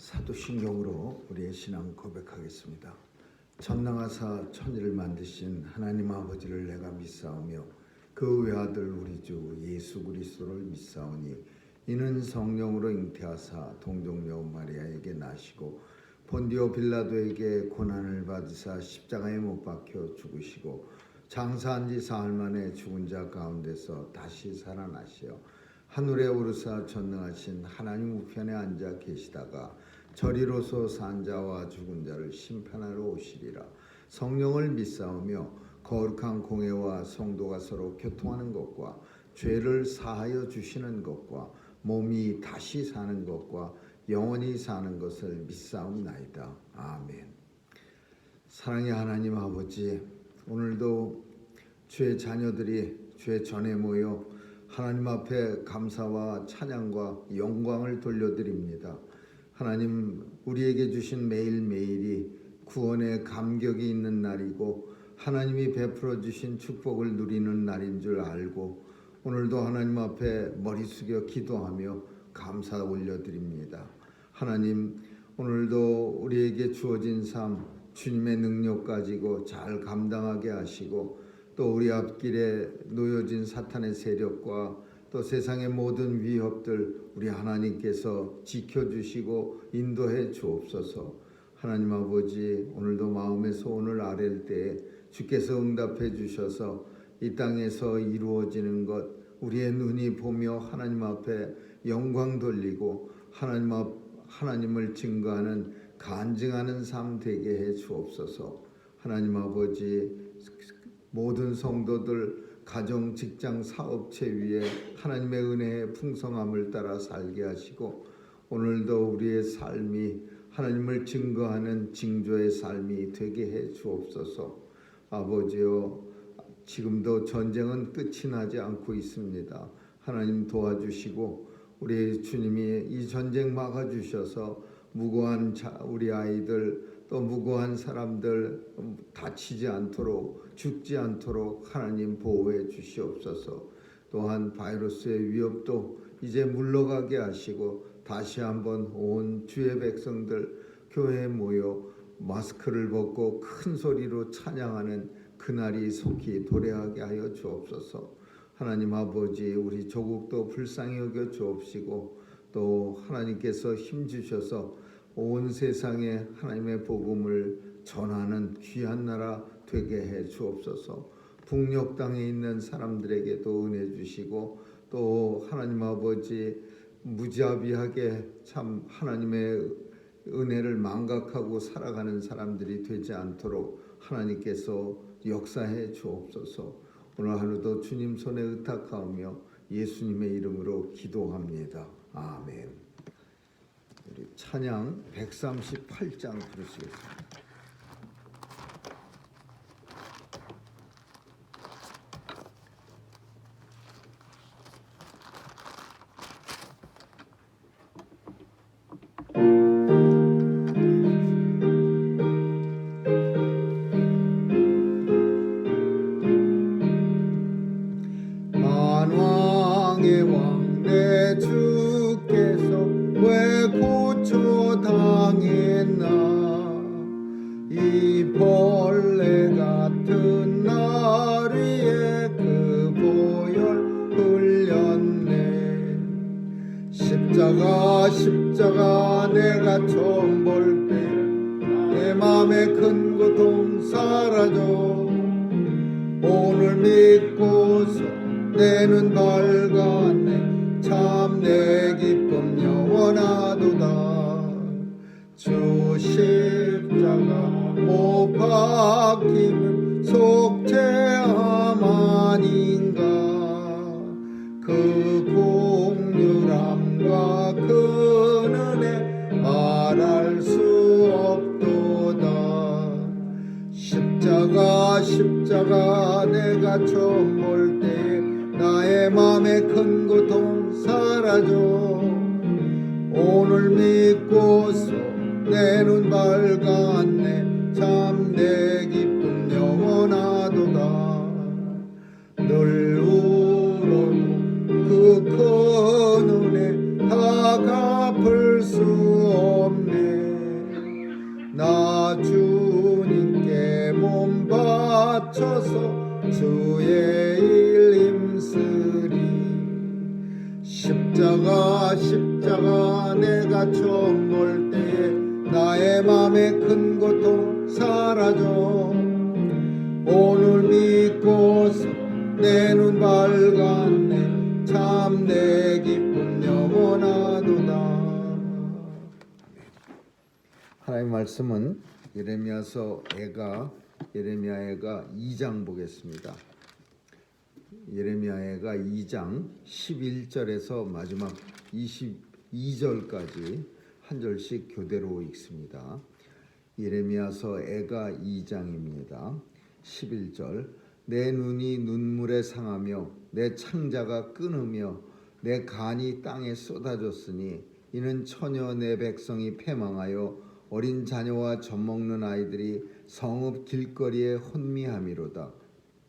사도신경으로 우리의 신앙 고백하겠습니다. 전능하사 천지를 만드신 하나님 아버지를 내가 믿사오며 그 외아들 우리 주 예수 그리스도를 믿사오니 이는 성령으로 잉태하사 동정녀 마리아에게 나시고 본디오 빌라도에게 고난을 받으사 십자가에 못 박혀 죽으시고 장사한 지 사흘 만에 죽은 자 가운데서 다시 살아나시어 하늘에 오르사 전능하신 하나님 우편에 앉아 계시다가 저리로서 산 자와 죽은 자를 심판하러 오시리라. 성령을 믿사오며 거룩한 공회와 성도가 서로 교통하는 것과 죄를 사하여 주시는 것과 몸이 다시 사는 것과 영원히 사는 것을 믿사옵나이다. 아멘. 사랑의 하나님 아버지, 오늘도 주의 자녀들이 주의 전에 모여 하나님 앞에 감사와 찬양과 영광을 돌려드립니다. 하나님, 우리에게 주신 매일매일이 구원의 감격이 있는 날이고 하나님이 베풀어 주신 축복을 누리는 날인 줄 알고 오늘도 하나님 앞에 머리 숙여 기도하며 감사 올려드립니다. 하나님, 오늘도 우리에게 주어진 삶 주님의 능력 가지고 잘 감당하게 하시고 또 우리 앞길에 놓여진 사탄의 세력과 또 세상의 모든 위협들 우리 하나님께서 지켜주시고 인도해 주옵소서. 하나님 아버지, 오늘도 마음의 소원을 아랠 때에 주께서 응답해 주셔서 이 땅에서 이루어지는 것 우리의 눈이 보며 하나님 앞에 영광 돌리고 하나님을 증거하는 간증하는 삶 되게 해 주옵소서. 하나님 아버지, 모든 성도들 가정, 직장, 사업체 위에 하나님의 은혜의 풍성함을 따라 살게 하시고 오늘도 우리의 삶이 하나님을 증거하는 징조의 삶이 되게 해 주옵소서. 아버지여, 지금도 전쟁은 끝이 나지 않고 있습니다. 하나님 도와주시고 우리 주님이 이 전쟁 막아주셔서 무고한 우리 아이들 또 무고한 사람들 다치지 않도록 죽지 않도록 하나님 보호해 주시옵소서. 또한 바이러스의 위협도 이제 물러가게 하시고 다시 한번 온 주의 백성들 교회에 모여 마스크를 벗고 큰 소리로 찬양하는 그날이 속히 도래하게 하여 주옵소서. 하나님 아버지, 우리 조국도 불쌍히 여겨 주옵시고 또 하나님께서 힘주셔서 온 세상에 하나님의 복음을 전하는 귀한 나라 되게 해 주옵소서. 북녘 땅에 있는 사람들에게도 은혜 주시고 또 하나님 아버지, 무자비하게 참 하나님의 은혜를 망각하고 살아가는 사람들이 되지 않도록 하나님께서 역사해 주옵소서. 오늘 하루도 주님 손에 의탁하오며 예수님의 이름으로 기도합니다. 아멘. 우리 찬양 138장 부르시겠습니다. 만왕의 왕 내 주께서 왜 고초당했나. 이 벌레 같은 날 위에 그 보혈 흘렸네. 십자가 내가 처음 볼 때 내 맘에 큰 고통 사라져. 오늘 믿고서 내 눈 밝았네. 참 내 기쁨 영원하도다. 주 십자가 못 박힘은 속죄함 아닌가. 그 공률함과 그 은혜 말할 수 없도다. 십자가 내가 처음 볼 때 나의 맘에 큰 고통 사라져. 오늘 믿고서 내 눈 밝았네. 참 내 기쁨 영원하도다. 늘 울어도 그 큰 은혜 다 갚을 수 없네. 나 주님께 몸 바쳐서 주의 일 힘쓰리. 십자가 내가 처음 볼 때에 나의 맘에 큰 고통 사라져. 오늘 믿고서 내 눈 밝았네. 참 내 기쁨 영원하도다. 하나님의 말씀은 예레미야서 예레미야가 2장 보겠습니다. 예레미야가 2장 11절에서 마지막 22절까지 한 절씩 교대로 읽습니다. 예레미야서 애가 2장입니다. 11절 내 눈이 눈물에 상하며 내 창자가 끊으며 내 간이 땅에 쏟아졌으니 이는 처녀 내 백성이 패망하여 어린 자녀와 젖먹는 아이들이 성읍 길거리에 혼미함이로다.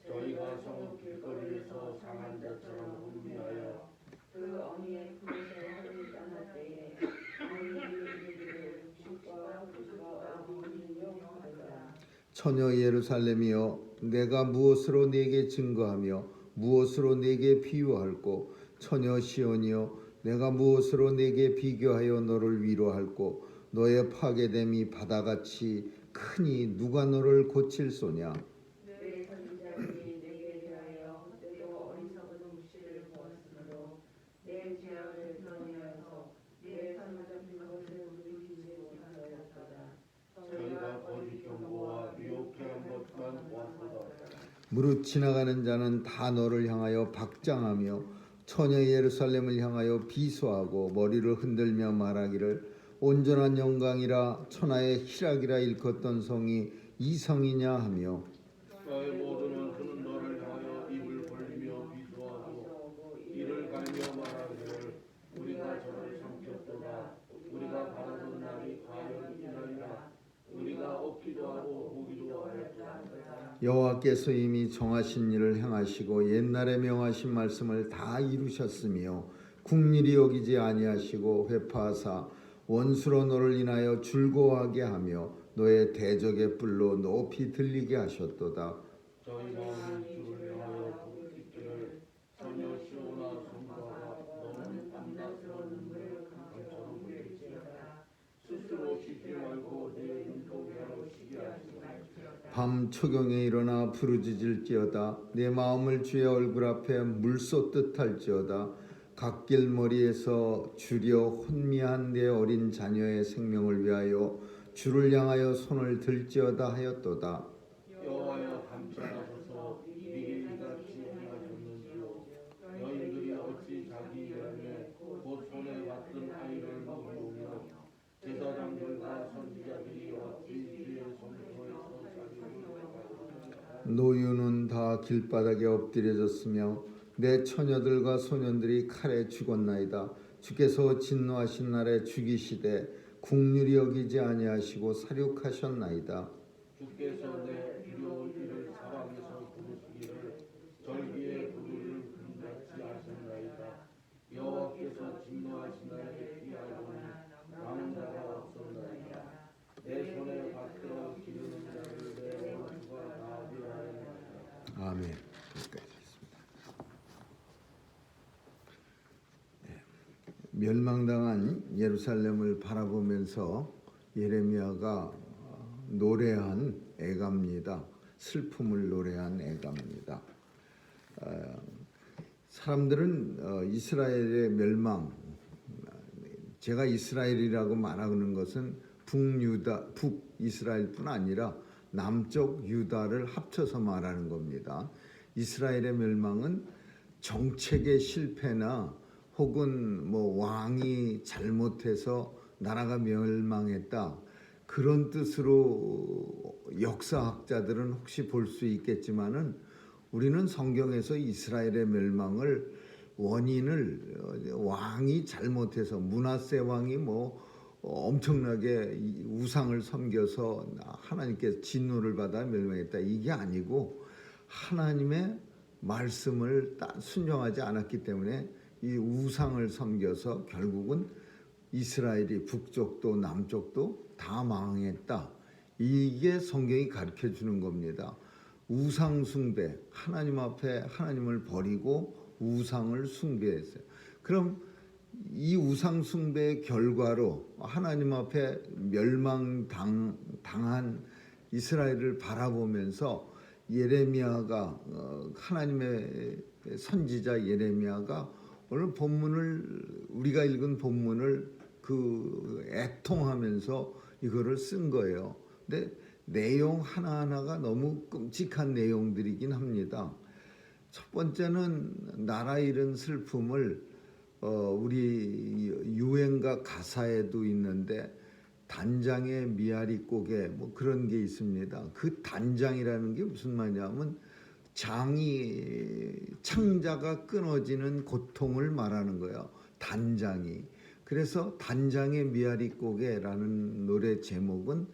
저희가 성읍 길거리에서 상한 자처럼 혼미하여 그 어미의 품에서 허리를 떠날 때에 어미의 이르기를 죽과 부수가 어디 있느냐 하더라. 처녀 예루살렘이여 내가 무엇으로 네게 증거하며 무엇으로 네게 비유할꼬. 처녀 시온이여 내가 무엇으로 네게 비교하여 너를 위로할꼬. 너의 파괴됨이 바다같이 크니 누가 너를 고칠소냐. 내 선지자들이 내게 대하여 때도 어리석은 묵시를 보았으므로 내 죄악을 드러내어서 내 사로잡힌 것을 돌이키지 못하였도다. 저희가 거짓 경고와 미혹해 한 것만 보았도다. 무릇 지나가는 자는 다 너를 향하여 박장하며 처녀 예루살렘을 향하여 비소하고 머리를 흔들며 말하기를 온전한 영광이라 천하의 희락이라 일컫던 성이 이 성이냐 하며 너의 모든 원수는 너를 향하여 입을 벌리며 비수하고 이를 갈며 말하기를 우리가 저를 삼켰도다. 우리가 바라던 날이 과연 이날이라. 우리가 얻기도 하고 보기도 하였도다. 여호와께서 이미 정하신 일을 행하시고 옛날에 명하신 말씀을 다 이루셨으며 국리리 여기지 아니하시고 회파하사 원수로 너를 인하여 즐거워하게 하며 너의 대적의 뿔로 높이 들리게 하셨도다. 저희 마음이 주를 향하여 부르짖기를 처녀 시온아 성과가 너는 밤낮스러운 눈물을 강처럼 흘릴지어다. 스스로 쉬지 말고 내 눈동자로 쉬게 하시라. 밤 초경에 일어나 부르짖을지어다. 내 마음을 주의 얼굴 앞에 물쏟듯 할지어다. 갓길 머리에서 주려 혼미한 내 어린 자녀의 생명을 위하여 주를 향하여 손을 들지어다 하였도다. 여호와여 감찰하소서. 이게 이같이 행하셨는지요. 여인들이 어찌 자기 여름에 곧 손에 받던 아이를 먹이오며 제사장들과 선지자들이 어찌 주의 성소에서 자기를 먹이오며 노유는 다 길바닥에 엎드려졌으며 내 처녀들과 소년들이 칼에 죽었나이다. 주께서 진노하신 날에 죽이시되 국률이 여기지 아니하시고 사륙하셨나이다. 주께서 내 두려운 이를 사방에서 부르시기를 절기에 부르를 금같이 하셨나이다. 여호와께서 진노하신 날에 피하고는 남은 자가 없었나이다. 내 손에 받들어 기르는 자를 내 원수가 다 멸하였나이다. 아멘. 여기까지 있습니다. 멸망당한 예루살렘을 바라보면서 예레미야가 노래한 애가입니다. 슬픔을 노래한 애가입니다. 사람들은 이스라엘의 멸망, 제가 이스라엘이라고 말하는 것은 북이스라엘뿐 아니라 남쪽 유다를 합쳐서 말하는 겁니다. 이스라엘의 멸망은 정책의 실패나 혹은 왕이 잘못해서 나라가 멸망했다, 그런 뜻으로 역사학자들은 혹시 볼 수 있겠지만은 우리는 성경에서 이스라엘의 멸망을 원인을 왕이 잘못해서 므낫세 왕이 엄청나게 우상을 섬겨서 하나님께 진노를 받아 멸망했다, 이게 아니고 하나님의 말씀을 순종하지 않았기 때문에 이 우상을 섬겨서 결국은 이스라엘이 북쪽도 남쪽도 다 망했다, 이게 성경이 가르쳐 주는 겁니다. 우상 숭배, 하나님 앞에 하나님을 버리고 우상을 숭배했어요. 그럼 이 우상 숭배의 결과로 하나님 앞에 멸망당한 이스라엘을 바라보면서 예레미야가 하나님의 선지자 예레미야가 오늘 본문을 우리가 읽은 본문을 그 애통하면서 이거를 쓴 거예요. 근데 내용 하나하나가 너무 끔찍한 내용들이긴 합니다. 첫 번째는 나라 잃은 슬픔을 우리 유행가 가사에도 있는데 단장의 미아리 고개 뭐 그런 게 있습니다. 그 단장이라는 게 무슨 말이냐면 창자가 끊어지는 고통을 말하는 거예요. 단장이. 그래서 단장의 미아리 고개라는 노래 제목은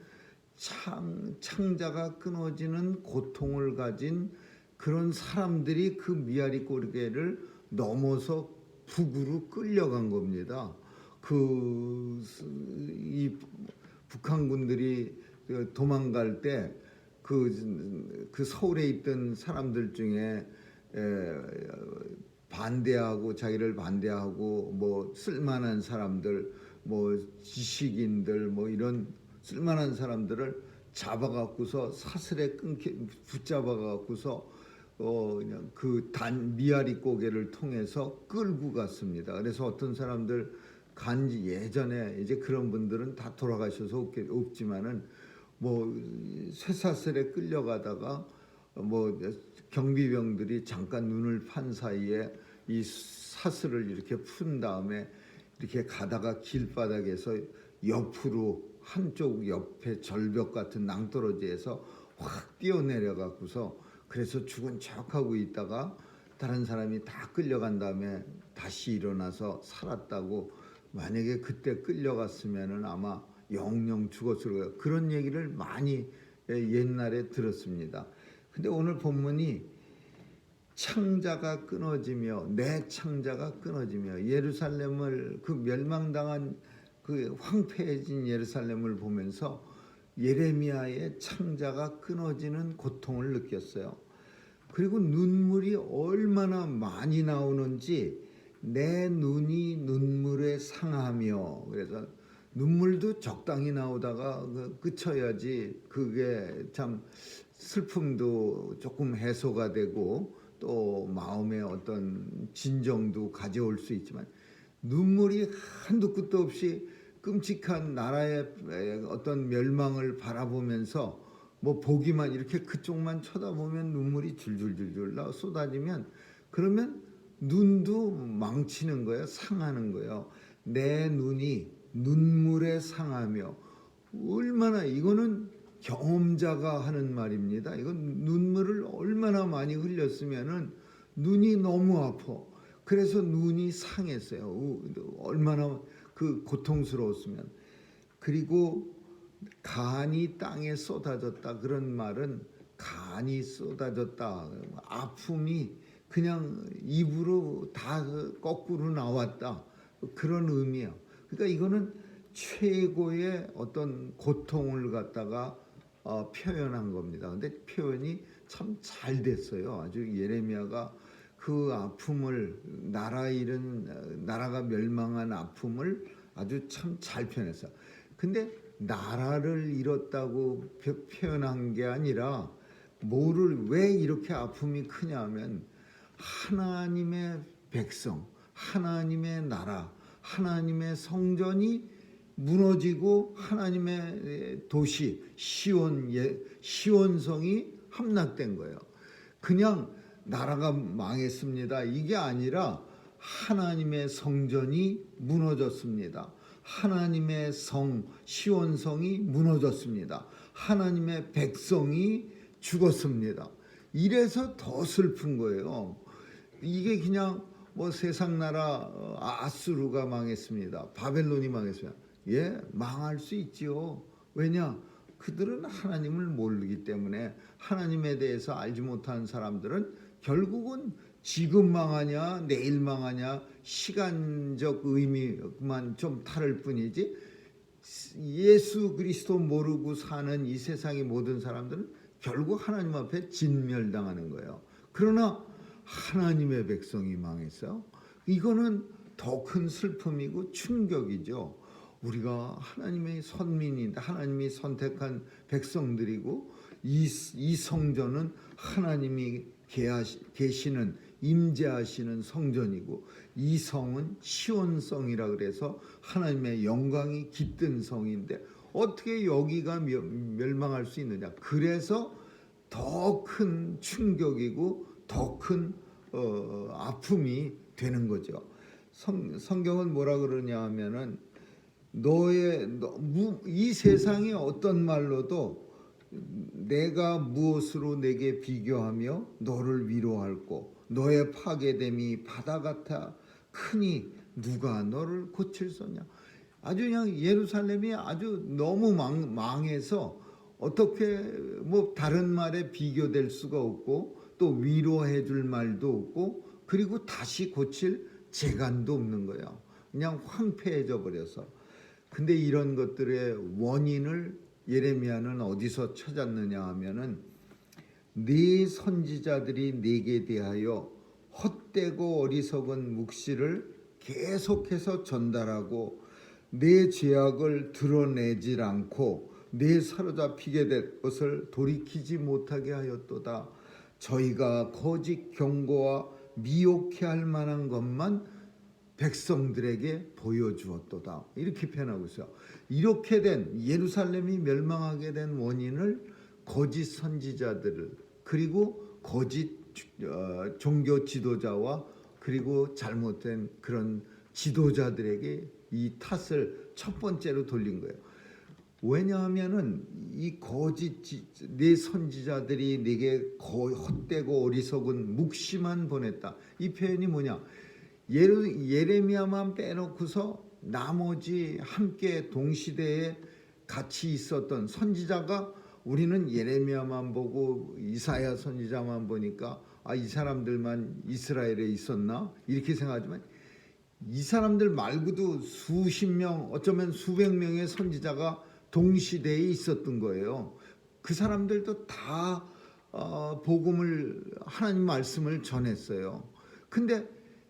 창자가 끊어지는 고통을 가진 그런 사람들이 그 미아리 고개를 넘어서 북으로 끌려간 겁니다. 이 북한군들이 도망갈 때 그 서울에 있던 사람들 중에 반대하고 자기를 반대하고 뭐 쓸만한 사람들, 뭐 지식인들, 뭐 이런 쓸만한 사람들을 잡아갖고서 사슬에 붙잡아갖고서 그냥 미아리 고개를 통해서 끌고 갔습니다. 그래서 어떤 사람들 간지 예전에 이제 그런 분들은 다 돌아가셔서 없지만은 뭐 쇠사슬에 끌려가다가 뭐 경비병들이 잠깐 눈을 판 사이에 이 사슬을 이렇게 푼 다음에 이렇게 가다가 길바닥에서 옆으로 한쪽 옆에 절벽 같은 낭떠러지에서 확 뛰어내려 갖고서 그래서 죽은 척하고 있다가 다른 사람이 다 끌려간 다음에 다시 일어나서 살았다고. 만약에 그때 끌려갔으면은 아마 영영 죽었을 거예요. 그런 얘기를 많이 옛날에 들었습니다. 근데 오늘 본문이 창자가 끊어지며 내 창자가 끊어지며 예루살렘을 그 멸망당한 그 황폐해진 예루살렘을 보면서 예레미야의 창자가 끊어지는 고통을 느꼈어요. 그리고 눈물이 얼마나 많이 나오는지 내 눈이 눈물에 상하며 그래서 눈물도 적당히 나오다가 그쳐야지 그게 참 슬픔도 조금 해소가 되고 또 마음의 어떤 진정도 가져올 수 있지만 눈물이 한도 끝도 없이 끔찍한 나라의 어떤 멸망을 바라보면서 뭐 보기만 이렇게 그쪽만 쳐다보면 눈물이 줄줄줄줄 쏟아지면 그러면 눈도 망치는 거예요. 상하는 거예요. 내 눈이 눈물에 상하며 얼마나 이거는 경험자가 하는 말입니다. 이건 눈물을 얼마나 많이 흘렸으면은 눈이 너무 아파. 그래서 눈이 상했어요. 얼마나 그 고통스러웠으면. 그리고 간이 땅에 쏟아졌다. 그런 말은 간이 쏟아졌다. 아픔이 그냥 입으로 다 거꾸로 나왔다. 그런 의미예요. 그러니까 이거는 최고의 어떤 고통을 갖다가 표현한 겁니다. 근데 표현이 참 잘 됐어요. 아주 예레미야가 그 아픔을 나라가 멸망한 아픔을 아주 참 잘 표현했어요. 근데 나라를 잃었다고 표현한 게 아니라 왜 이렇게 아픔이 크냐면 하나님의 백성, 하나님의 나라, 하나님의 성전이 무너지고 하나님의 도시 시온성이 함락된 거예요. 그냥 나라가 망했습니다. 이게 아니라 하나님의 성전이 무너졌습니다. 하나님의 성 시온성이 무너졌습니다. 하나님의 백성이 죽었습니다. 이래서 더 슬픈 거예요. 이게 그냥 뭐 세상 나라 아수르가 망했습니다. 바벨론이 망했습니다. 예, 망할 수 있지요. 왜냐? 그들은 하나님을 모르기 때문에 하나님에 대해서 알지 못한 사람들은 결국은 지금 망하냐 내일 망하냐 시간적 의미만 좀 다를 뿐이지 예수 그리스도 모르고 사는 이 세상의 모든 사람들은 결국 하나님 앞에 진멸당하는 거예요. 그러나 하나님의 백성이 망했어요. 이거는 더 큰 슬픔이고 충격이죠. 우리가 하나님의 선민인데 하나님이 선택한 백성들이고 이 성전은 하나님이 계시는 임재하시는 성전이고 이 성은 시온성이라 그래서 하나님의 영광이 깃든 성인데 어떻게 여기가 멸망할 수 있느냐. 그래서 더 큰 충격이고 더 큰 아픔이 되는 거죠. 성경은 뭐라 그러냐 하면은 이 세상의 어떤 말로도 내가 무엇으로 내게 비교하며 너를 위로할꼬 너의 파괴됨이 바다 같아 크니 누가 너를 고칠 소냐. 아주 그냥 예루살렘이 아주 너무 망해서 어떻게 뭐 다른 말에 비교될 수가 없고 또 위로해 줄 말도 없고 그리고 다시 고칠 재간도 없는 거예요. 그냥 황폐해져 버려서. 근데 이런 것들의 원인을 예레미야는 어디서 찾았느냐 하면은 네 선지자들이 네게 대하여 헛되고 어리석은 묵시를 계속해서 전달하고 내 죄악을 드러내질 않고 내 사로잡히게 될 것을 돌이키지 못하게 하였도다. 저희가 거짓 경고와 미혹해 할 만한 것만 백성들에게 보여주었도다. 이렇게 표현하고 있어요. 이렇게 된 예루살렘이 멸망하게 된 원인을 거짓 선지자들을 그리고 거짓 종교 지도자와 그리고 잘못된 그런 지도자들에게 이 탓을 첫 번째로 돌린 거예요. 왜냐하면은 이 거짓 내 선지자들이 내게 헛되고 어리석은 묵시만 보냈다. 이 표현이 뭐냐? 예레미야만 빼놓고서 나머지 함께 동시대에 같이 있었던 선지자가 우리는 예레미야만 보고 이사야 선지자만 보니까 이 사람들만 이스라엘에 있었나? 이렇게 생각하지만 이 사람들 말고도 수십 명 어쩌면 수백 명의 선지자가 동시대에 있었던 거예요. 그 사람들도 다 복음을 하나님 말씀을 전했어요. 근데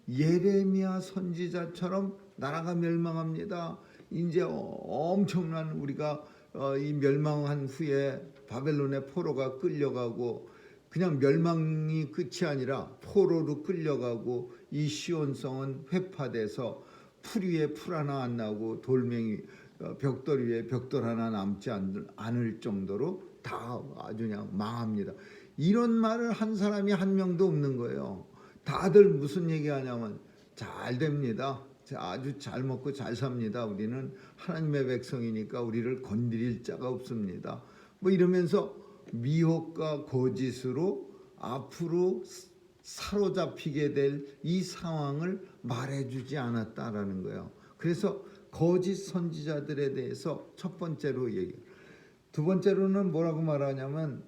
예레미야 선지자처럼 나라가 멸망합니다. 이제 엄청난 우리가 이 멸망한 후에 바벨론의 포로가 끌려가고 그냥 멸망이 끝이 아니라 포로로 끌려가고 이 시온성은 회파돼서 풀 위에 풀 하나 안 나고 돌멩이 벽돌 위에 벽돌 하나 남지 않을 정도로 다 아주 그냥 망합니다. 이런 말을 한 사람이 한 명도 없는 거예요. 다들 무슨 얘기하냐면 잘 됩니다. 아주 잘 먹고 잘 삽니다. 우리는 하나님의 백성이니까 우리를 건드릴 자가 없습니다. 뭐 이러면서 미혹과 거짓으로 앞으로 사로잡히게 될 이 상황을 말해주지 않았다라는 거예요. 그래서 거짓 선지자들에 대해서 첫 번째로 얘기해요. 두 번째로는 뭐라고 말하냐면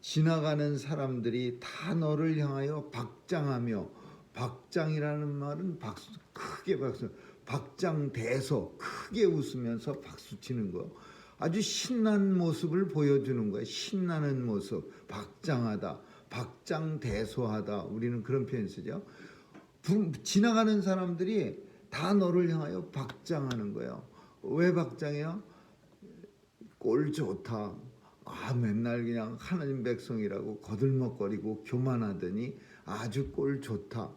지나가는 사람들이 다 너를 향하여 박장하며, 박장이라는 말은 박수, 크게 박수, 박장대서 크게 웃으면서 박수치는 거, 아주 신난 모습을 보여주는 거예요. 신나는 모습, 박장하다, 박장대소하다, 우리는 그런 표현 쓰죠. 지나가는 사람들이 다 너를 향하여 박장하는 거예요. 왜 박장해요? 꼴 좋다. 맨날 그냥 하나님 백성이라고 거들먹거리고 교만하더니 아주 꼴 좋다.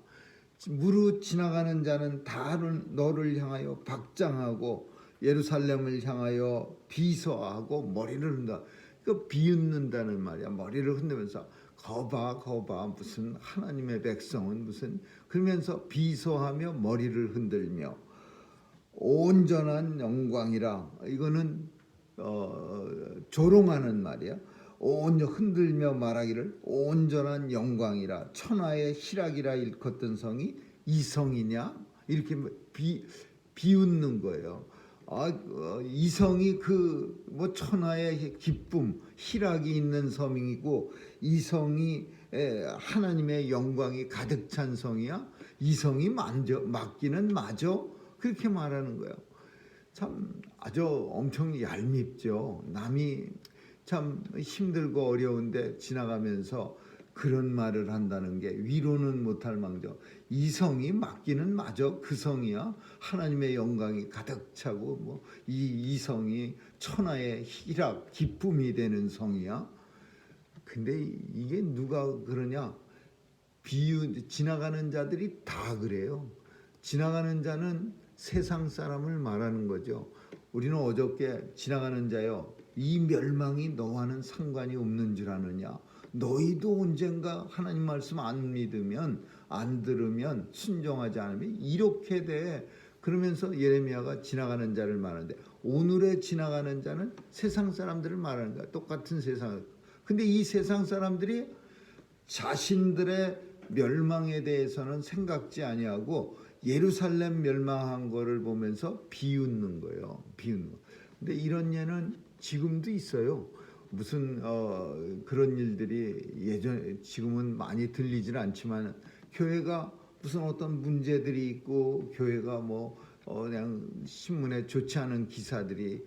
무릇 지나가는 자는 다 너를 향하여 박장하고 예루살렘을 향하여 비서하고 머리를 흔다. 그 비웃는다는 말이야. 머리를 흔들면서 거봐 무슨 하나님의 백성은 무슨, 그러면서 비서하며 머리를 흔들며 온전한 영광이라. 이거는 조롱하는 말이야. 흔들며 말하기를 온전한 영광이라. 천하의 희락이라 일컫던 성이 이 성이냐? 이렇게 비웃는 거예요. 이 성이 뭐 천하의 기쁨, 희락이 있는 성이고 이 성이 하나님의 영광이 가득 찬 성이야? 이 성이 맞기는 맞아? 그렇게 말하는 거예요. 참 아주 엄청 얄밉죠. 남이 참 힘들고 어려운데 지나가면서 그런 말을 한다는 게 위로는 못할 망정. 이 성이 맞기는 맞아. 그 성이야. 하나님의 영광이 가득 차고 뭐 이 성이 천하의 희락 기쁨이 되는 성이야. 근데 이게 누가 그러냐? 지나가는 자들이 다 그래요. 지나가는 자는 세상 사람을 말하는 거죠. 우리는 어저께 지나가는 자여 이 멸망이 너와는 상관이 없는 줄 아느냐. 너희도 언젠가 하나님 말씀 안 믿으면 안 들으면 순종하지 않으면 이렇게 돼. 그러면서 예레미야가 지나가는 자를 말하는데 오늘의 지나가는 자는 세상 사람들을 말하는 거야. 똑같은 세상. 근데 이 세상 사람들이 자신들의 멸망에 대해서는 생각지 아니하고 예루살렘 멸망한 거를 보면서 비웃는 거예요. 비웃는 거. 근데 이런 예는 지금도 있어요. 무슨 그런 일들이 지금은 많이 들리질 않지만 교회가 무슨 어떤 문제들이 있고 교회가 그냥 신문에 좋지 않은 기사들이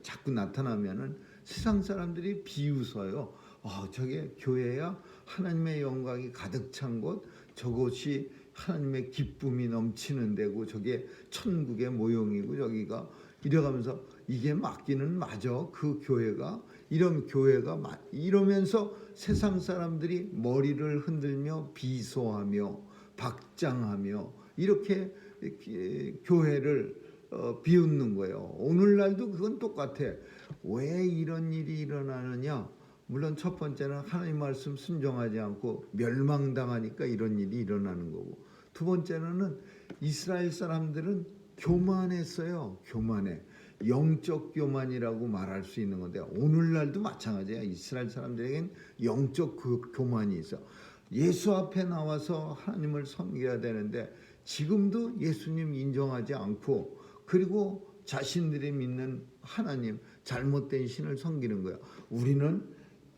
자꾸 나타나면은 세상 사람들이 비웃어요. 저게 교회야? 하나님의 영광이 가득 찬 곳, 저곳이 하나님의 기쁨이 넘치는 데고 저게 천국의 모형이고 저기가 이래가면서 이게 맞기는 맞아. 그 교회가 이러면서 세상 사람들이 머리를 흔들며 비소하며 박장하며 이렇게 교회를 비웃는 거예요. 오늘날도 그건 똑같아. 왜 이런 일이 일어나느냐? 물론 첫 번째는 하나님 말씀 순종하지 않고 멸망당하니까 이런 일이 일어나는 거고, 두 번째는 이스라엘 사람들은 교만했어요. 교만해. 영적 교만이라고 말할 수 있는 건데 오늘날도 마찬가지야. 이스라엘 사람들에겐 영적 교만이 있어. 예수 앞에 나와서 하나님을 섬겨야 되는데 지금도 예수님 인정하지 않고 그리고 자신들이 믿는 하나님, 잘못된 신을 섬기는 거야. 우리는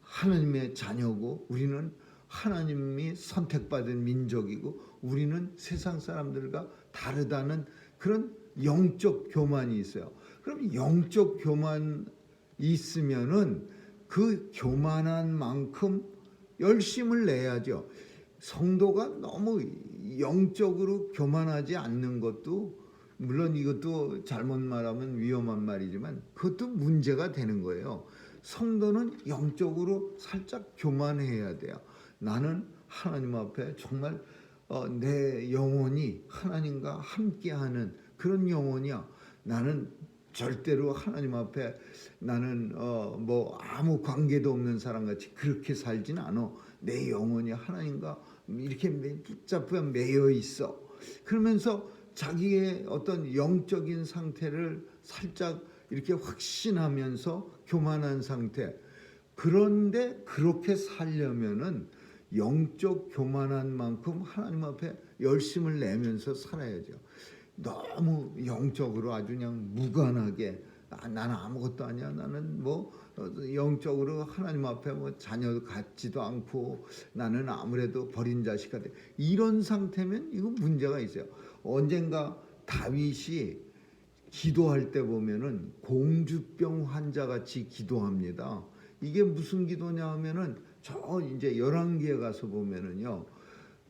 하나님의 자녀고 우리는 하나님이 선택받은 민족이고 우리는 세상 사람들과 다르다는 그런 영적 교만이 있어요. 그럼 영적 교만이 있으면은 그 교만한 만큼 열심을 내야죠. 성도가 너무 영적으로 교만하지 않는 것도 물론 이것도 잘못 말하면 위험한 말이지만 그것도 문제가 되는 거예요. 성도는 영적으로 살짝 교만해야 돼요. 나는 하나님 앞에 정말 내 영혼이 하나님과 함께하는 그런 영혼이야. 나는 절대로 하나님 앞에 나는 아무 관계도 없는 사람같이 그렇게 살진 않아. 내 영혼이 하나님과 이렇게 붙잡혀 매여 있어. 그러면서 자기의 어떤 영적인 상태를 살짝 이렇게 확신하면서 교만한 상태. 그런데 그렇게 살려면은 영적 교만한 만큼 하나님 앞에 열심을 내면서 살아야죠. 너무 영적으로 아주 그냥 무관하게 나는 아무것도 아니야. 나는 영적으로 하나님 앞에 자녀 같지도 않고 나는 아무래도 버린 자식 같아. 이런 상태면 이거 문제가 있어요. 언젠가 다윗이 기도할 때 보면은 공주병 환자같이 기도합니다. 이게 무슨 기도냐 하면은 저 이제 열왕기에 가서 보면은요.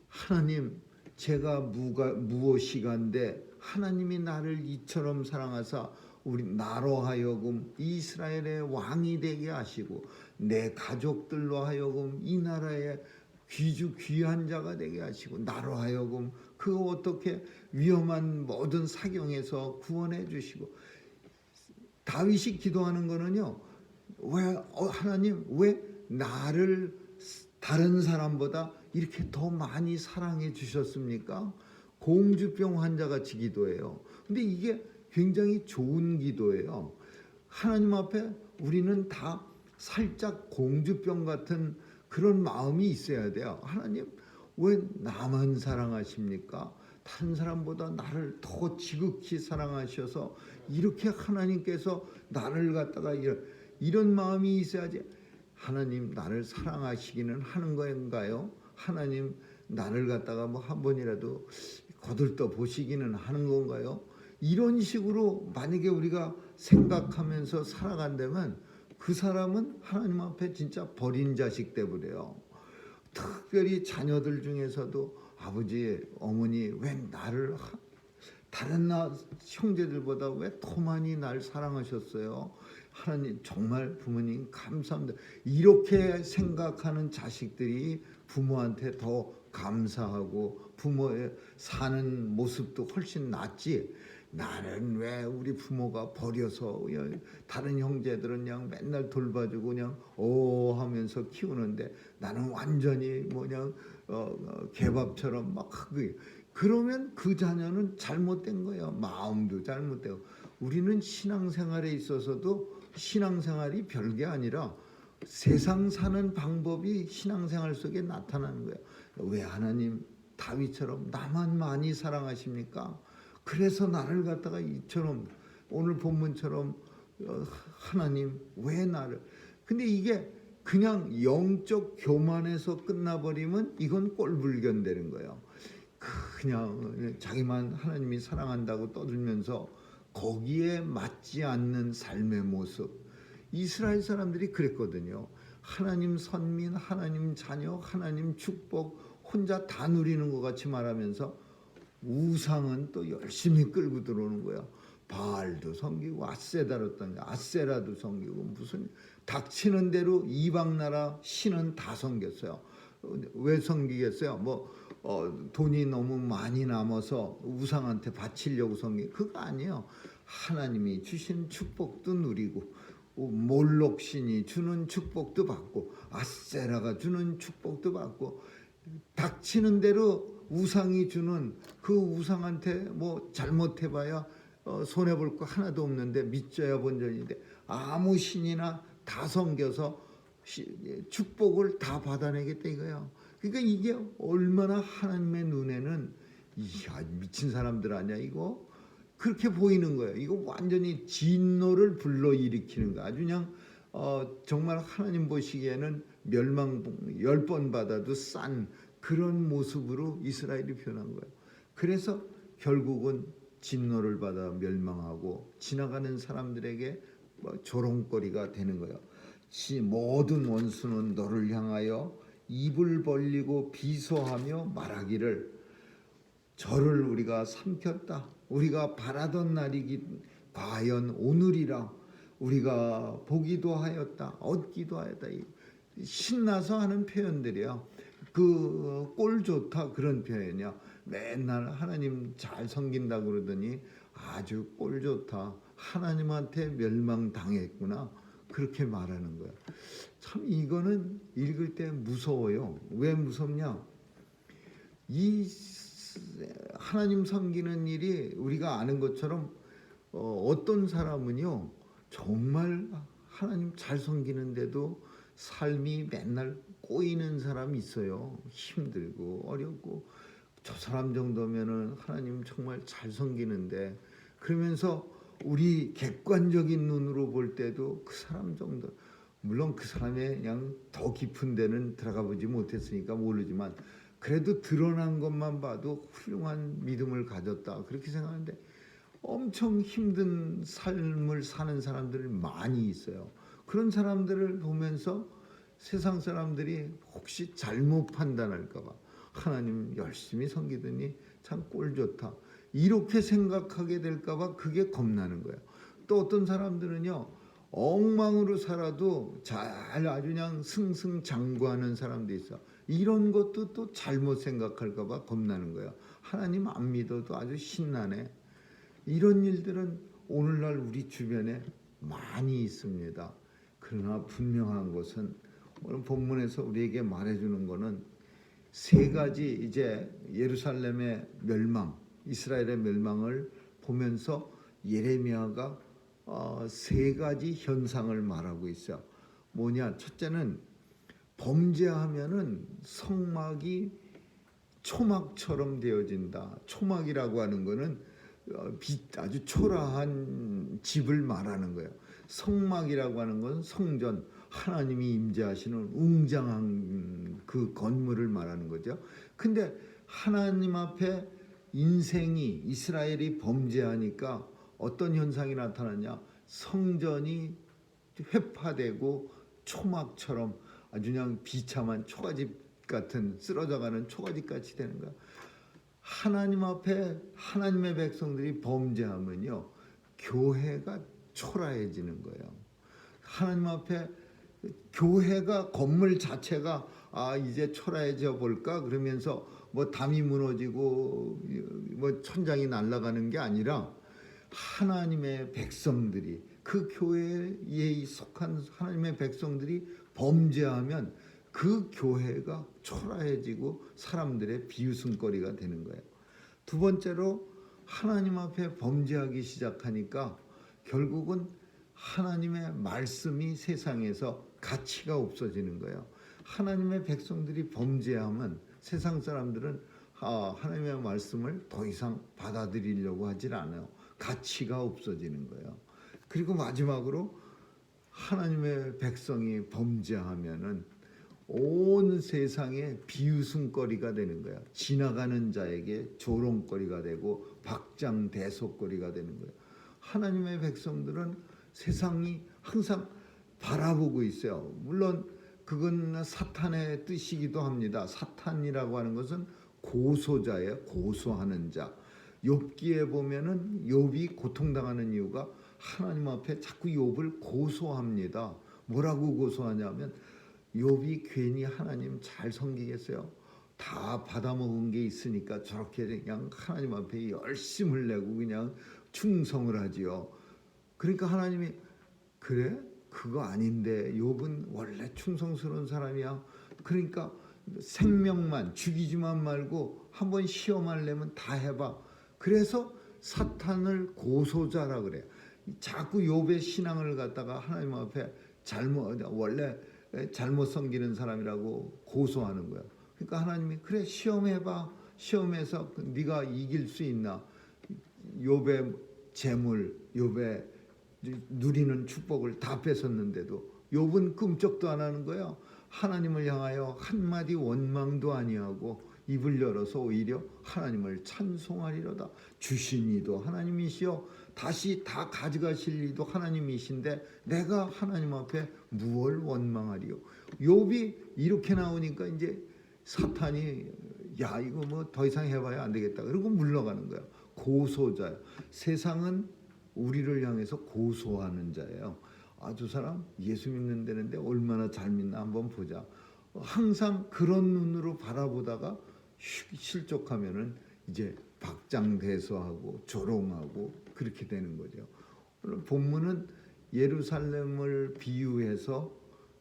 하나님 제가 무엇이간데 하나님이 나를 이처럼 사랑하사 나로 하여금 이스라엘의 왕이 되게 하시고 내 가족들로 하여금 이 나라의 귀한 자가 되게 하시고 나로 하여금 그 어떻게 위험한 모든 사경에서 구원해 주시고 다윗이 기도하는 거는요. 하나님 왜 나를 다른 사람보다 이렇게 더 많이 사랑해 주셨습니까? 공주병 환자같이 기도해요. 근데 이게 굉장히 좋은 기도예요. 하나님 앞에 우리는 다 살짝 공주병 같은 그런 마음이 있어야 돼요. 하나님 왜 나만 사랑하십니까? 다른 사람보다 나를 더 지극히 사랑하셔서 이렇게 하나님께서 나를 갖다가 이런 마음이 있어야지. 하나님 나를 사랑하시기는 하는 건가요? 하나님 나를 갖다가 한 번이라도 거들떠 보시기는 하는 건가요? 이런 식으로 만약에 우리가 생각하면서 살아간다면 그 사람은 하나님 앞에 진짜 버린 자식 돼버려요. 특별히 자녀들 중에서도 아버지, 어머니 왜 나를 다른 형제들보다 왜 더 많이 날 사랑하셨어요? 하나님 정말 부모님 감사합니다. 이렇게 생각하는 자식들이 부모한테 더 감사하고 부모의 사는 모습도 훨씬 낫지. 나는 왜 우리 부모가 버려서 다른 형제들은 그냥 맨날 돌봐주고 그냥 하면서 키우는데 나는 완전히 뭐냐 개밥처럼 막 그러면 그 자녀는 잘못된 거예요. 마음도 잘못되고. 우리는 신앙생활에 있어서도 신앙생활이 별게 아니라 세상 사는 방법이 신앙생활 속에 나타나는 거예요. 왜 하나님 다윗처럼 나만 많이 사랑하십니까? 그래서 나를 갖다가 이처럼 오늘 본문처럼 하나님 왜 나를. 근데 이게 그냥 영적 교만에서 끝나버리면 이건 꼴불견 되는 거예요. 그냥 자기만 하나님이 사랑한다고 떠들면서 거기에 맞지 않는 삶의 모습. 이스라엘 사람들이 그랬거든요. 하나님 선민, 하나님 자녀, 하나님 축복 혼자 다 누리는 것 같이 말하면서 우상은 또 열심히 끌고 들어오는 거야. 바알도 섬기고 아세라도 섬기고 무슨 닥치는 대로 이방 나라 신은 다 섬겼어요. 왜 섬기겠어요? 돈이 너무 많이 남아서 우상한테 바치려고 섬기. 그거 아니에요. 하나님이 주신 축복도 누리고 몰록 신이 주는 축복도 받고 아세라가 주는 축복도 받고 닥치는 대로 우상이 주는 그 우상한테 잘못해봐야 손해볼 거 하나도 없는데 믿져야 본전인데 아무 신이나 다 섬겨서 축복을 다 받아내겠다 이거예요. 그러니까 이게 얼마나 하나님의 눈에는 미친 사람들 아니야 이거? 그렇게 보이는 거예요. 이거 완전히 진노를 불러일으키는 거. 아주 그냥 정말 하나님 보시기에는 멸망 10번 받아도 싼 그런 모습으로 이스라엘이 변한 거예요. 그래서 결국은 진노를 받아 멸망하고 지나가는 사람들에게 조롱거리가 되는 거예요. 모든 원수는 너를 향하여 입을 벌리고 비소하며 말하기를 저를 우리가 삼켰다. 우리가 바라던 날이 과연 오늘이라. 우리가 보기도 하였다. 얻기도 하였다. 신나서 하는 표현들이야. 그 꼴 좋다 그런 표현이야. 맨날 하나님 잘 섬긴다 그러더니 아주 꼴 좋다. 하나님한테 멸망당했구나. 그렇게 말하는 거야. 참 이거는 읽을 때 무서워요. 왜 무섭냐? 이 하나님 섬기는 일이 우리가 아는 것처럼 어떤 사람은요 정말 하나님 잘 섬기는데도 삶이 맨날 꼬이는 사람이 있어요. 힘들고 어렵고 저 사람 정도면은 하나님 정말 잘 섬기는데 그러면서 우리 객관적인 눈으로 볼 때도 그 사람 정도 물론 그 사람의 그냥 더 깊은 데는 들어가 보지 못했으니까 모르지만 그래도 드러난 것만 봐도 훌륭한 믿음을 가졌다 그렇게 생각하는데 엄청 힘든 삶을 사는 사람들이 많이 있어요. 그런 사람들을 보면서 세상 사람들이 혹시 잘못 판단할까 봐 하나님 열심히 섬기더니 참 꼴 좋다 이렇게 생각하게 될까 봐 그게 겁나는 거예요. 또 어떤 사람들은요 엉망으로 살아도 잘 아주 그냥 승승장구하는 사람도 있어. 이런 것도 또 잘못 생각할까 봐 겁나는 거예요. 하나님 안 믿어도 아주 신나네. 이런 일들은 오늘날 우리 주변에 많이 있습니다. 그러나 분명한 것은 오늘 본문에서 우리에게 말해주는 것은 세 가지 이제 예루살렘의 멸망, 이스라엘의 멸망을 보면서 예레미야가 세 가지 현상을 말하고 있어요. 뭐냐? 첫째는 범죄하면은 성막이 초막처럼 되어진다. 초막이라고 하는 거는 아주 초라한 집을 말하는 거예요. 성막이라고 하는 건 성전, 하나님이 임재하시는 웅장한 그 건물을 말하는 거죠. 근데 하나님 앞에 인생이 이스라엘이 범죄하니까 어떤 현상이 나타나냐? 성전이 회파되고 초막처럼 아주 그냥 비참한 초가집 같은 쓰러져가는 초가집같이 되는 거야. 하나님 앞에 하나님의 백성들이 범죄하면요, 교회가 초라해지는 거예요. 하나님 앞에 교회가 건물 자체가 이제 초라해져 볼까 그러면서 뭐 담이 무너지고 뭐 천장이 날아가는 게 아니라 하나님의 백성들이, 그 교회에 속한 하나님의 백성들이 범죄하면 그 교회가 초라해지고 사람들의 비웃음거리가 되는 거예요. 두 번째로 하나님 앞에 범죄하기 시작하니까 결국은 하나님의 말씀이 세상에서 가치가 없어지는 거예요. 하나님의 백성들이 범죄하면 세상 사람들은 하나님의 말씀을 더 이상 받아들이려고 하질 않아요. 가치가 없어지는 거예요. 그리고 마지막으로 하나님의 백성이 범죄하면은 온 세상에 비웃음거리가 되는 거야. 지나가는 자에게 조롱거리가 되고 박장대소거리가 되는 거야. 하나님의 백성들은 세상이 항상 바라보고 있어요. 물론 그건 사탄의 뜻이기도 합니다. 사탄이라고 하는 것은 고소자예요. 고소하는 자. 욥기에 보면은 욥이 고통당하는 이유가 하나님 앞에 자꾸 욥을 고소합니다. 뭐라고 고소하냐면 욥이 괜히 하나님 잘 섬기겠어요? 다 받아먹은 게 있으니까 저렇게 그냥 하나님 앞에 열심을 내고 그냥 충성을 하지요. 그러니까 하나님이 그래? 그거 아닌데 욥은 원래 충성스러운 사람이야. 그러니까 생명만 죽이지만 말고 한번 시험하려면 다 해봐. 그래서 사탄을 고소자라 그래요. 자꾸 욥의 신앙을 갖다가 하나님 앞에 원래 잘못 섬기는 사람이라고 고소하는 거예요. 그러니까 하나님이 그래 시험해봐. 시험해서 네가 이길 수 있나? 욥의 재물, 욥의 누리는 축복을 다 뺏었는데도 욥은 끔찍도 안 하는 거예요. 하나님을 향하여 한마디 원망도 아니하고 입을 열어서 오히려 하나님을 찬송하리로다. 주신 이도 하나님이시여 다시 다 가져가실 이도 하나님이신데 내가 하나님 앞에 무엇을 원망하리요. 욥이 이렇게 나오니까 이제 사탄이 야 이거 뭐 더 이상 해봐야 안 되겠다. 그리고 물러가는 거야. 고소자야. 세상은 우리를 향해서 고소하는 자예요. 저 사람 예수 믿는다는데 얼마나 잘 믿나 한번 보자. 항상 그런 눈으로 바라보다가 실족하면은 이제 박장대소하고 조롱하고 그렇게 되는 거죠. 오늘 본문은 예루살렘을 비유해서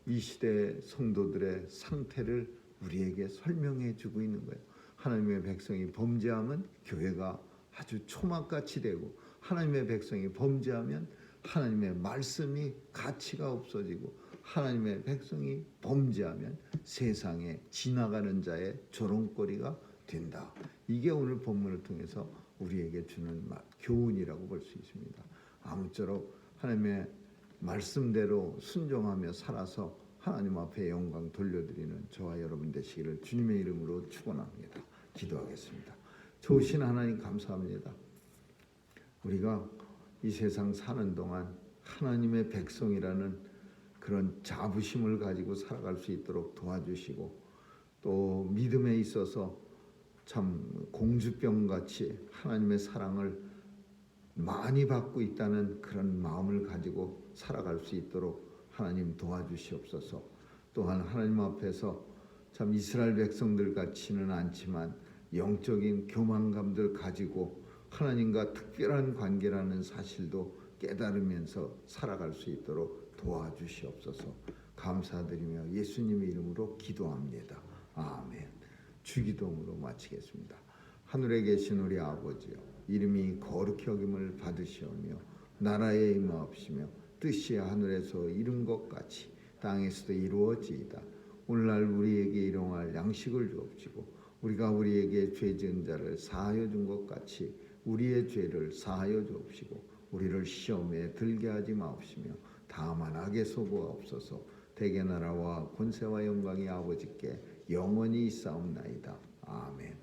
이 시대 성도들의 상태를 우리에게 설명해 주고 있는 거예요. 하나님의 백성이 범죄하면 교회가 아주 초막같이 되고 하나님의 백성이 범죄하면 하나님의 말씀이 가치가 없어지고 하나님의 백성이 범죄하면 세상에 지나가는 자의 조롱거리가 된다. 이게 오늘 본문을 통해서 우리에게 주는 교훈이라고 볼 수 있습니다. 아무쪼록 하나님의 말씀대로 순종하며 살아서 하나님 앞에 영광 돌려드리는 저와 여러분 되시기를 주님의 이름으로 축원합니다. 기도하겠습니다. 좋으신 하나님 감사합니다. 우리가 이 세상 사는 동안 하나님의 백성이라는 그런 자부심을 가지고 살아갈 수 있도록 도와주시고 또 믿음에 있어서 참 공주병같이 하나님의 사랑을 많이 받고 있다는 그런 마음을 가지고 살아갈 수 있도록 하나님 도와주시옵소서. 또한 하나님 앞에서 참 이스라엘 백성들 같지는 않지만 영적인 교만감들 가지고 하나님과 특별한 관계라는 사실도 깨달으면서 살아갈 수 있도록 도와주시옵소서. 감사드리며 예수님의 이름으로 기도합니다. 아멘. 주기도문으로 마치겠습니다. 하늘에 계신 우리 아버지여, 이름이 거룩히 여김을 받으시오며 나라에 임하옵시며 뜻이 하늘에서 이룬 것 같이 땅에서도 이루어지이다. 오늘날 우리에게 일용할 양식을 주옵시고 우리가 우리에게 죄 지은 자를 사하여 준 것 같이 우리의 죄를 사하여 주옵시고 우리를 시험에 들게 하지 마옵시며 다만 악에서 구하옵소서. 대개 나라와 권세와 영광이 아버지께 영원히 있사옵나이다. 아멘.